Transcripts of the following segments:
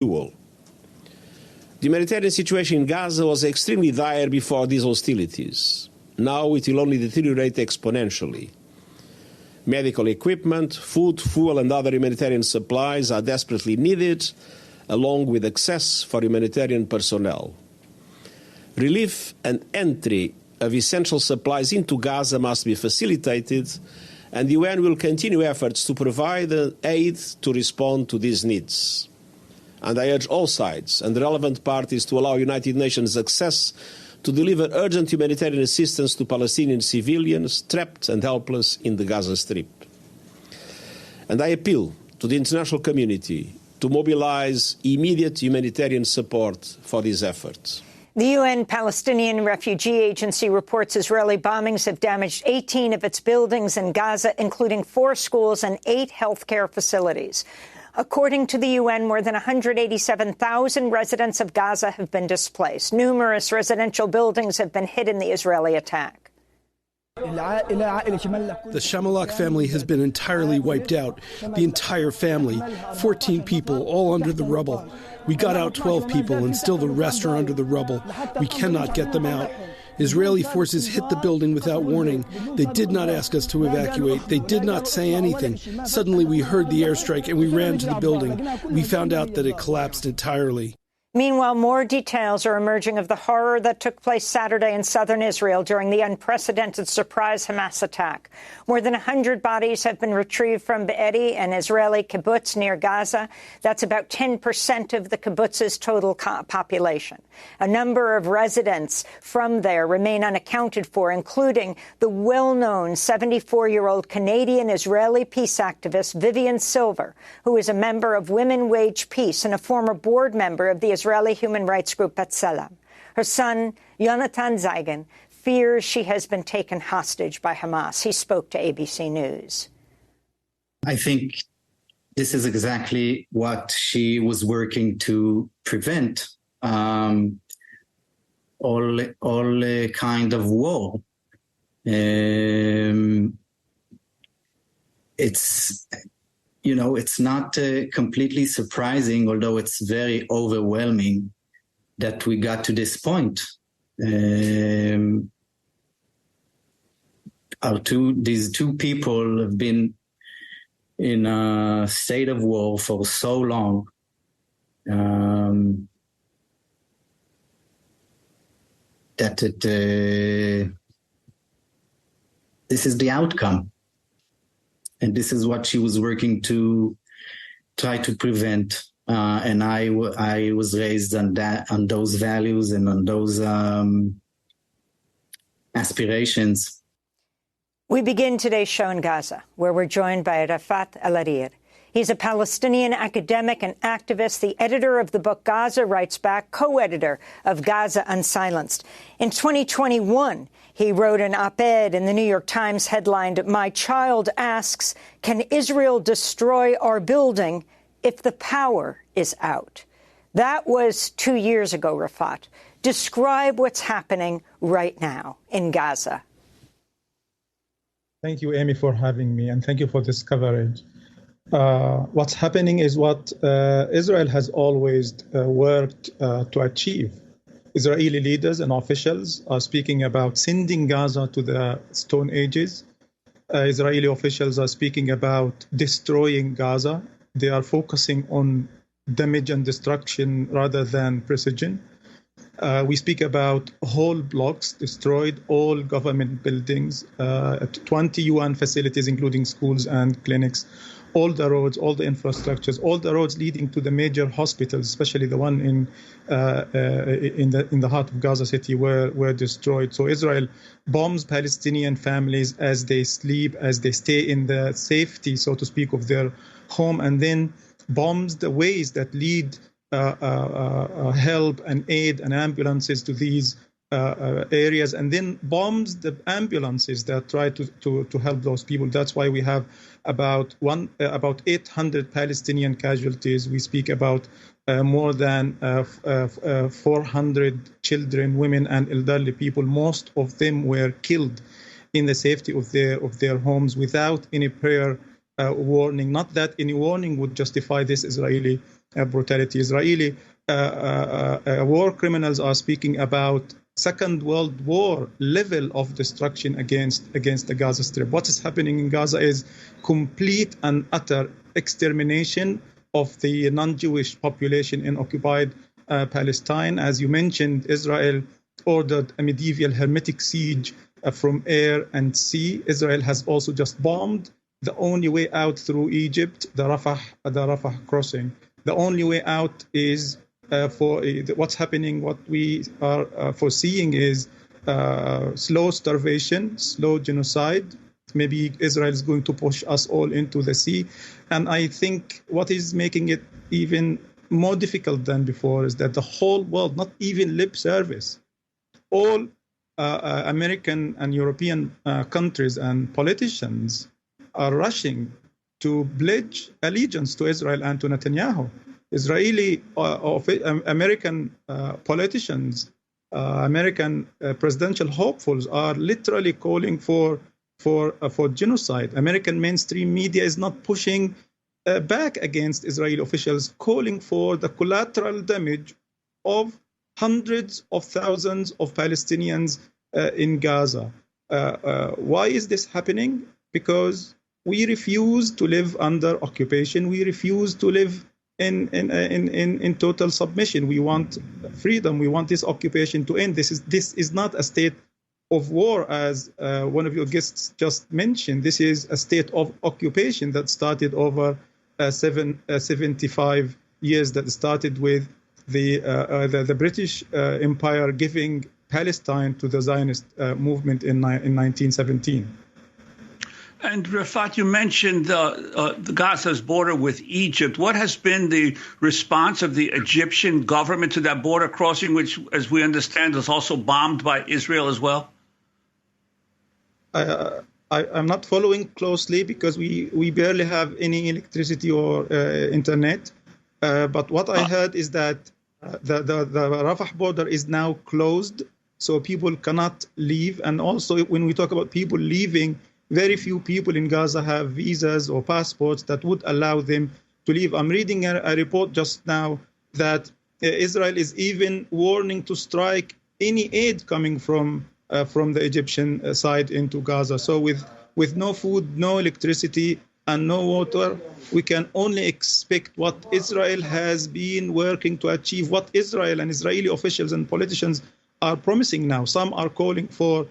The humanitarian situation in Gaza was extremely dire before these hostilities. Now it will only deteriorate exponentially. Medical equipment, food, fuel, and other humanitarian supplies are desperately needed, along with access for humanitarian personnel. Relief and entry of essential supplies into Gaza must be facilitated, and the UN will continue efforts to provide aid to respond to these needs. And I urge all sides and relevant parties to allow United Nations access to deliver urgent humanitarian assistance to Palestinian civilians trapped and helpless in the Gaza Strip. And I appeal to the international community to mobilize immediate humanitarian support for these efforts. The UN Palestinian Refugee Agency reports Israeli bombings have damaged 18 of its buildings in Gaza, including 4 schools and 8 healthcare facilities. According to the UN, more than 187,000 residents of Gaza have been displaced. Numerous residential buildings have been hit in the Israeli attack. The Shamalak family has been entirely wiped out. The entire family, 14 people, all under the rubble. We got out 12 people, and still the rest are under the rubble. We cannot get them out. Israeli forces hit the building without warning. They did not ask us to evacuate. They did not say anything. Suddenly we heard the airstrike and we ran to the building. We found out that it collapsed entirely. Meanwhile, more details are emerging of the horror that took place Saturday in southern Israel during the unprecedented surprise Hamas attack. More than 100 bodies have been retrieved from Be'eri, an Israeli kibbutz near Gaza. That's about 10% of the kibbutz's total population. A number of residents from there remain unaccounted for, including the well-known 74-year-old Canadian-Israeli peace activist Vivian Silver, who is a member of Women Wage Peace and a former board member of the Israeli human rights group B'Tselem. Her son, Yonatan Zeigen, fears she has been taken hostage by Hamas. He spoke to ABC News. I think this is exactly what she was working to prevent, all kind of war. It's not completely surprising, although it's very overwhelming that we got to this point. These two people have been in a state of war for so long. This is the outcome. And this is what she was working to try to prevent. And I was raised on those values and on those aspirations. We begin today's show in Gaza, where we're joined by Rafat El-Arir. He's a Palestinian academic and activist, the editor of the book Gaza Writes Back, co-editor of Gaza Unsilenced. In 2021, he wrote an op-ed in the New York Times headlined, "My child asks, can Israel destroy our building if the power is out?" That was 2 years ago, Rafat. Describe what's happening right now in Gaza. Thank you, Amy, for having me, and thank you for this coverage. What's happening is what Israel has always worked to achieve. Israeli leaders and officials are speaking about sending Gaza to the Stone Ages. Israeli officials are speaking about destroying Gaza. They are focusing on damage and destruction rather than precision. We speak about whole blocks destroyed, all government buildings, 20 UN facilities, including schools and clinics, all the roads, all the infrastructures, all the roads leading to the major hospitals, especially the one in the heart of Gaza City, were destroyed. So Israel bombs Palestinian families as they sleep, as they stay in the safety, so to speak, of their home, and then bombs the ways that lead help and aid and ambulances to these areas, and then bombs the ambulances that try to help those people. That's why we have about 800 Palestinian casualties. We speak about more than 400 children, women, and elderly people. Most of them were killed in the safety of their homes without any prior warning. Not that any warning would justify this Israeli brutality. Israeli war criminals are speaking about Second World War level of destruction against the Gaza Strip. What is happening in Gaza is complete and utter extermination of the non-Jewish population in occupied Palestine. As you mentioned, Israel ordered a medieval hermetic siege from air and sea. Israel has also just bombed the only way out through Egypt, the Rafah crossing. The only way out is for what's happening. What we are foreseeing is slow starvation, slow genocide. Maybe Israel is going to push us all into the sea. And I think what is making it even more difficult than before is that the whole world, not even lip service, all American and European countries and politicians are rushing to pledge allegiance to Israel and to Netanyahu. Israeli American politicians, American presidential hopefuls are literally calling for genocide. American mainstream media is not pushing back against Israeli officials, calling for the collateral damage of hundreds of thousands of Palestinians in Gaza. Why is this happening? Because we refuse to live under occupation. We refuse to live in total submission. We want freedom. We want this occupation to end. This is not a state of war, as one of your guests just mentioned. This is a state of occupation that started over 75 years, that started with the British Empire giving Palestine to the Zionist movement in 1917. And Rafat, you mentioned the Gaza's border with Egypt. What has been the response of the Egyptian government to that border crossing, which, as we understand, is also bombed by Israel as well? I'm not following closely because we barely have any electricity or internet. But what I heard is that the Rafah border is now closed, so people cannot leave. And also, when we talk about people leaving, very few people in Gaza have visas or passports that would allow them to leave. I'm reading a report just now that Israel is even warning to strike any aid coming from the Egyptian side into Gaza. So with no food, no electricity, and no water, we can only expect what Israel has been working to achieve, what Israel and Israeli officials and politicians are promising now. Some are calling for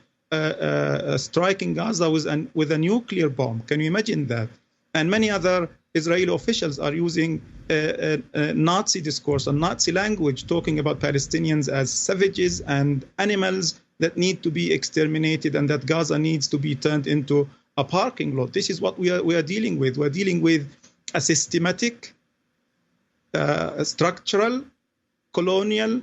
striking Gaza with a nuclear bomb. Can you imagine that? And many other Israeli officials are using Nazi discourse and Nazi language, talking about Palestinians as savages and animals that need to be exterminated, and that Gaza needs to be turned into a parking lot. This is what we are dealing with. We're dealing with a systematic, structural, colonial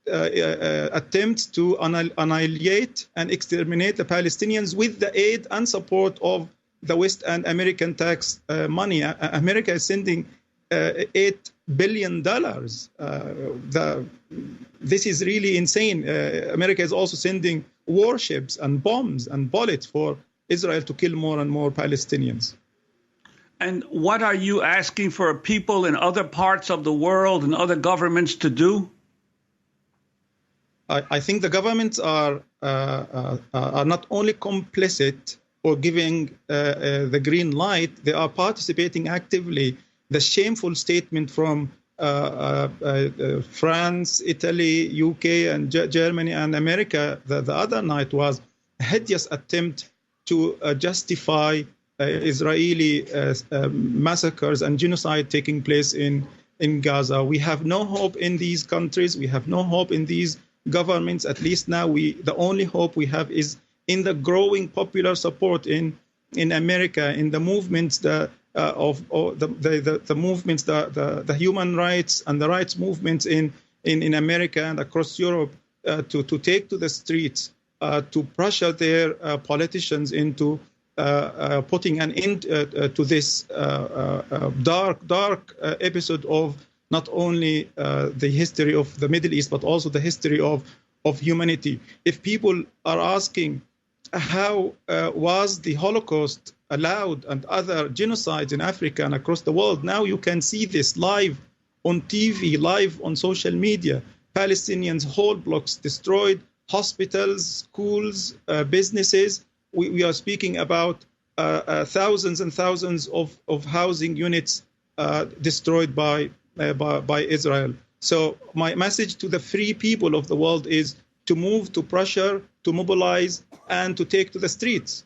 attempt to annihilate and exterminate the Palestinians with the aid and support of the West and American tax money. America is sending $8 billion. This is really insane. America is also sending warships and bombs and bullets for Israel to kill more and more Palestinians. And what are you asking for people in other parts of the world and other governments to do? I think the governments are not only complicit or giving the green light, they are participating actively. The shameful statement from France, Italy, UK, and Germany and America the other night was a hideous attempt to justify Israeli massacres and genocide taking place in Gaza. We have no hope in these countries. We have no hope in these governments. At least now, the only hope we have is in the growing popular support in America, in the movements the movements, the human rights and the rights movements in America and across Europe to take to the streets to pressure their politicians into putting an end to this dark episode of not only the history of the Middle East, but also the history of humanity. If people are asking how was the Holocaust allowed and other genocides in Africa and across the world, now you can see this live on TV, live on social media. Palestinians, whole blocks destroyed, hospitals, schools, businesses. We are speaking about thousands and thousands of housing units destroyed by Israel. So my message to the free people of the world is to move, to pressure, to mobilize, and to take to the streets.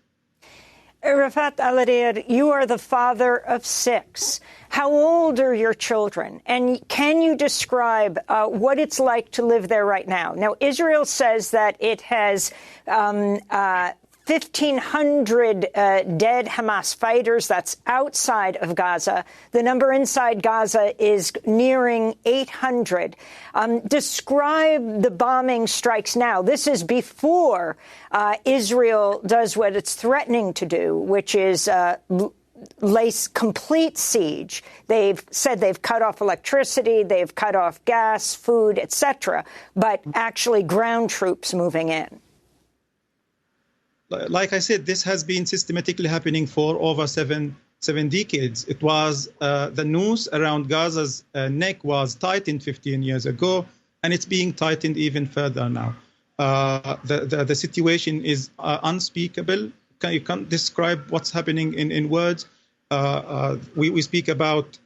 Rafat Aladir, you are the father of 6. How old are your children? And can you describe what it's like to live there right now? Now, Israel says that it has 1,500 dead Hamas fighters. That's outside of Gaza. The number inside Gaza is nearing 800. Describe the bombing strikes now. This is before Israel does what it's threatening to do, which is lace complete siege. They've said they've cut off electricity, they've cut off gas, food, etc., but actually ground troops moving in. Like I said, this has been systematically happening for over seven decades. It was the noose around Gaza's neck was tightened 15 years ago, and it's being tightened even further now. The situation is unspeakable. You can't describe what's happening in words. We speak about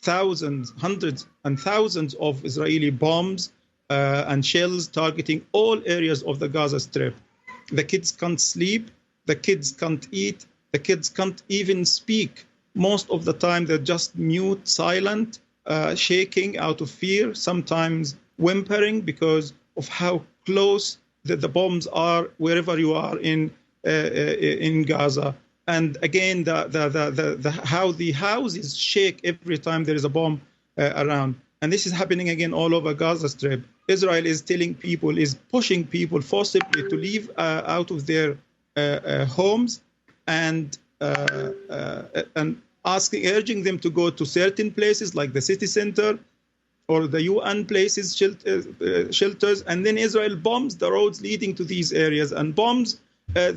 thousands, hundreds and thousands of Israeli bombs and shells targeting all areas of the Gaza Strip. The kids can't sleep, the kids can't eat, the kids can't even speak. Most of the time, they're just mute, silent, shaking out of fear, sometimes whimpering because of how close the bombs are wherever you are in Gaza. And again, how the houses shake every time there is a bomb around. And this is happening again all over Gaza Strip. Israel is telling people, is pushing people forcibly to leave out of their homes and urging them to go to certain places like the city center or the UN places, shelters. And then Israel bombs the roads leading to these areas and bombs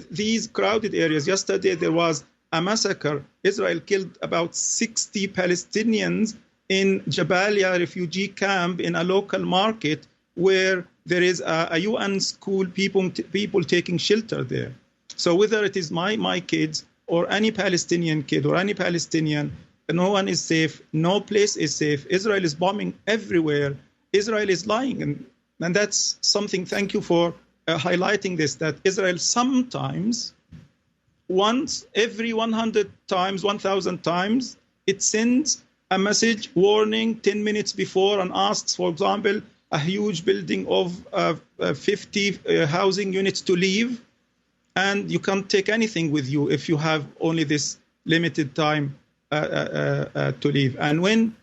these crowded areas. Yesterday, there was a massacre. Israel killed about 60 Palestinians in Jabalia refugee camp in a local market where there is a UN school, people taking shelter there. So whether it is my kids or any Palestinian kid or any Palestinian, no one is safe. No place is safe. Israel is bombing everywhere. Israel is lying. And that's something, thank you for highlighting this, that Israel sometimes, once every 100 times, 1,000 times, it sends a message warning 10 minutes before and asks, for example, a huge building of 50 housing units to leave. And you can't take anything with you if you have only this limited time to leave. And when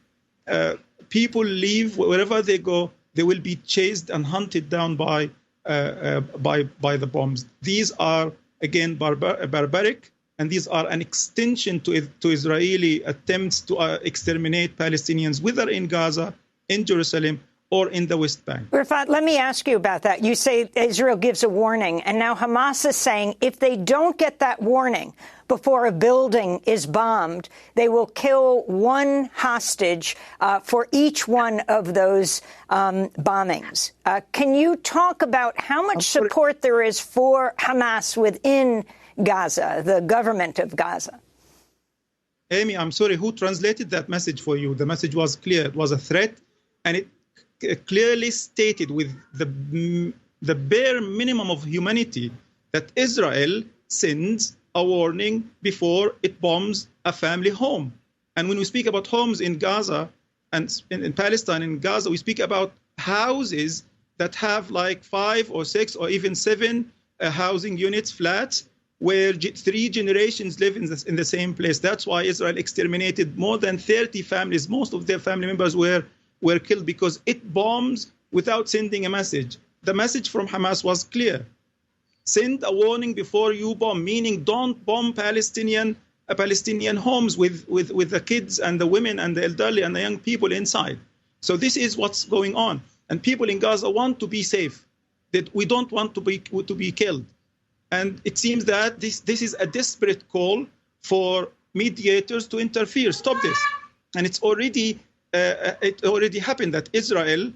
people leave, wherever they go, they will be chased and hunted down by the bombs. These are, again, barbaric, and these are an extension to Israeli attempts to exterminate Palestinians, whether in Gaza, in Jerusalem, or in the West Bank. Rafat, let me ask you about that. You say Israel gives a warning, and now Hamas is saying if they don't get that warning before a building is bombed, they will kill one hostage for each one of those bombings. Can you talk about how much support there is for Hamas within Gaza, the government of Gaza? Amy, I'm sorry, who translated that message for you? The message was clear. It was a threat, and it clearly stated with the bare minimum of humanity that Israel sends a warning before it bombs a family home. And when we speak about homes in Gaza and in Palestine, in Gaza, we speak about houses that have like 5 or 6 or even 7 housing units, flats, where 3 generations live in the same place. That's why Israel exterminated more than 30 families. Most of their family members were killed because it bombs without sending a message. The message from Hamas was clear. Send a warning before you bomb, meaning don't bomb Palestinian homes with the kids and the women and the elderly and the young people inside. So this is what's going on. And people in Gaza want to be safe. That we don't want to be killed. And it seems that this is a desperate call for mediators to interfere. Stop this. And it's already it already happened that Israel